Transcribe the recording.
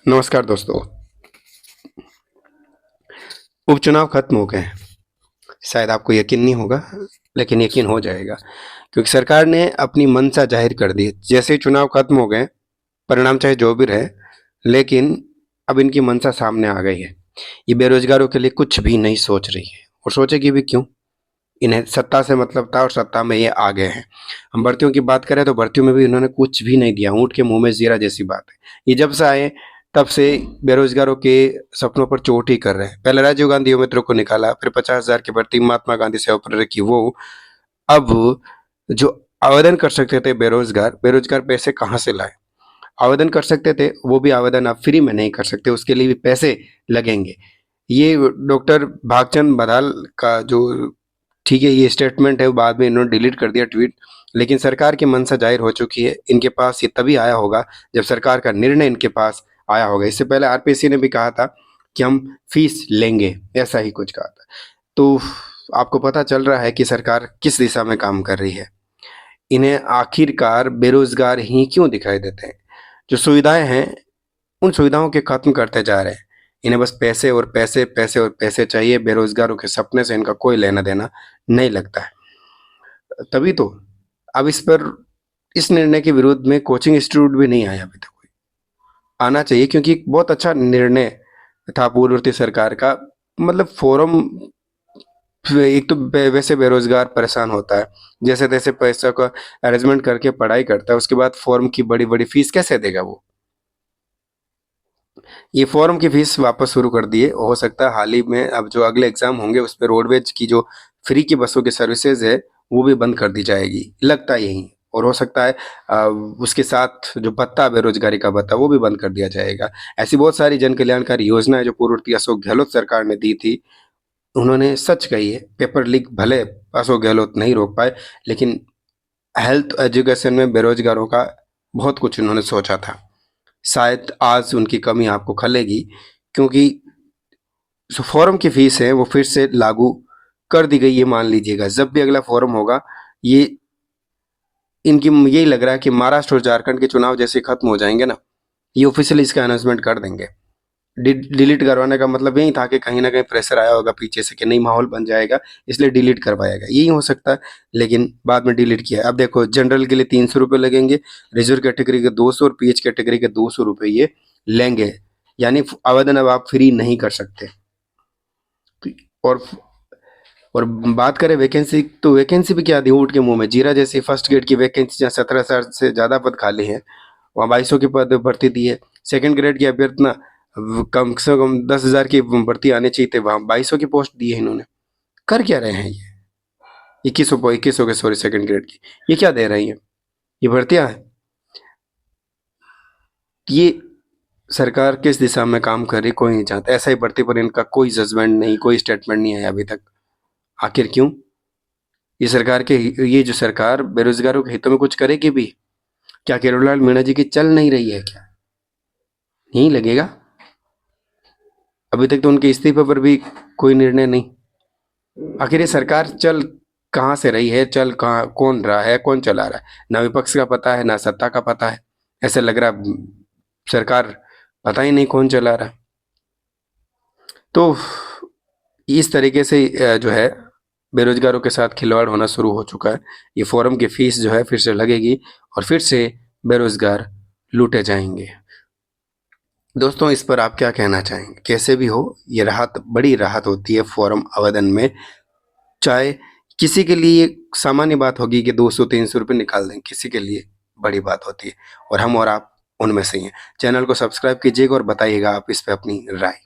नमस्कार दोस्तों। उपचुनाव खत्म हो गए हैं। शायद आपको यकीन नहीं होगा, लेकिन यकीन हो जाएगा, क्योंकि सरकार ने अपनी मंशा जाहिर कर दी है। जैसे ही चुनाव खत्म हो गए, परिणाम चाहे जो भी रहे, लेकिन अब इनकी मंशा सामने आ गई है। ये बेरोजगारों के लिए कुछ भी नहीं सोच रही है, और सोचेगी भी क्यों? इन्हें सत्ता से मतलब था और सत्ता में ये आ गए हैं। हम भर्तियों की बात करें तो भर्तियों में भी इन्होंने कुछ भी नहीं दिया। ऊँट के मुँह में जीरा जैसी बात है। ये जब से आए तब से बेरोजगारों के सपनों पर चोट ही कर रहे हैं। पहले राजीव गांधी मित्रों को निकाला, फिर 50,000 की भर्ती महात्मा गांधी सेवा प्रेरक की वो। अब जो आवेदन कर सकते थे बेरोजगार, बेरोजगार पैसे कहाँ से लाए? आवेदन कर सकते थे, वो भी आवेदन आप फ्री में नहीं कर सकते, उसके लिए भी पैसे लगेंगे। ये डॉक्टर भागचंद बघेल का जो, ठीक है, ये स्टेटमेंट है, बाद में इन्होंने डिलीट कर दिया ट्वीट, लेकिन सरकार की मंशा जाहिर हो चुकी है। इनके पास ये तभी आया होगा जब सरकार का निर्णय इनके पास आया होगा। इससे पहले आरपीएससी ने भी कहा था कि हम फीस लेंगे, ऐसा ही कुछ कहा था। तो आपको पता चल रहा है कि सरकार किस दिशा में काम कर रही है। इन्हें आखिरकार बेरोजगार ही क्यों दिखाई देते हैं? जो सुविधाएं हैं, उन सुविधाओं के खत्म करते जा रहे हैं। इन्हें बस पैसे और पैसे, पैसे और पैसे चाहिए। बेरोजगारों के सपने से इनका कोई लेना देना नहीं लगता है। तभी तो अब इस निर्णय के विरोध में कोचिंग इंस्टीट्यूट भी नहीं आया अभी तक कोई। आना चाहिए, क्योंकि एक बहुत अच्छा निर्णय था पूर्ववर्ती सरकार का। मतलब फोरम, एक तो वैसे बेरोजगार परेशान होता है, जैसे तैसे पैसा का अरेंजमेंट करके पढ़ाई करता है, उसके बाद फॉर्म की बड़ी बड़ी फीस कैसे देगा वो? ये फॉर्म की फीस वापस शुरू कर दिए। हो सकता है हाल ही में अब जो अगले एग्जाम होंगे उस पर रोडवेज की जो फ्री की बसों की सर्विसेज है वो भी बंद कर दी जाएगी, लगता है यही। और हो सकता है उसके साथ जो भत्ता, बेरोजगारी का भत्ता, वो भी बंद कर दिया जाएगा। ऐसी बहुत सारी जन कल्याणकारी योजनाएं जो पूर्ववर्ती अशोक गहलोत सरकार ने दी थी, उन्होंने सच कही है। पेपर लीक भले अशोक गहलोत नहीं रोक पाए, लेकिन हेल्थ एजुकेशन में बेरोजगारों का बहुत कुछ उन्होंने सोचा था। शायद आज उनकी कमी आपको खलेगी, क्योंकि जो फॉर्म की फीस है वो फिर से लागू कर दी गई है। मान लीजिएगा जब भी अगला फॉर्म होगा, ये इनकी यही लग रहा है कि महाराष्ट्र और झारखंड के चुनाव जैसे खत्म हो जाएंगे ना, ये ऑफिशियली इसका अनाउंसमेंट कर देंगे। डिलीट करवाने का मतलब यही था कि कहीं ना कहीं प्रेशर आया होगा पीछे से कि नहीं, माहौल बन जाएगा, इसलिए डिलीट करवाएगा, यही हो सकता है। लेकिन बाद में डिलीट किया। अब देखो, जनरल के लिए 300 रुपये लगेंगे, रिजर्व कैटेगरी के 200 और पीएच कैटेगरी के 200 रुपये ये लेंगे। यानी आवेदन अब आप फ्री नहीं कर सकते। और और बात करें वैकेंसी, तो वैकेंसी भी क्या दी ऊँट के मुंह में जीरा जैसी। फर्स्ट ग्रेड की वैकेंसी जहाँ 17,000 से ज़्यादा पद खाली हैं, वहाँ 2200 की पद भर्ती दी है। सेकंड ग्रेड की अभ्यर्थी ना, कम से कम 10,000 की भर्ती आनी चाहिए थे, वहाँ 2200 की पोस्ट दी है इन्होंने। कर क्या रहे हैं ये? 2100 के, सॉरी, सेकंड ग्रेड की ये क्या दे रही है? ये भर्तियां हैं। ये सरकार किस दिशा में काम कर रही कोई नहीं जानता। ऐसा ही भर्ती पर इनका कोई जजमेंट नहीं, कोई स्टेटमेंट नहीं आया अभी तक। आखिर क्यों? ये जो सरकार बेरोजगारों के हितों में कुछ करेगी भी? क्या केरोलाल मीणा जी की चल नहीं रही है क्या? नहीं लगेगा। अभी तक तो उनके इस्तीफे पर भी कोई निर्णय नहीं। आखिर ये सरकार चल कहाँ से रही है? चल कहाँ, कौन रहा है, कौन चला रहा है? ना विपक्ष का पता है, ना सत्ता का पता है। ऐसे लग रहा सरकार पता ही नहीं कौन चला रहा है। तो इस तरीके से जो है बेरोजगारों के साथ खिलवाड़ होना शुरू हो चुका है। ये फॉरम की फीस जो है फिर से लगेगी और फिर से बेरोजगार लूटे जाएंगे। दोस्तों, इस पर आप क्या कहना चाहेंगे? कैसे भी हो, ये राहत, बड़ी राहत होती है फॉर्म आवेदन में। चाहे किसी के लिए सामान्य बात होगी कि 200-300 रुपये निकाल दें, किसी के लिए बड़ी बात होती है, और हम और आप उनमें से ही हैं। चैनल को सब्सक्राइब कीजिएगा और बताइएगा आप इस पे अपनी राय।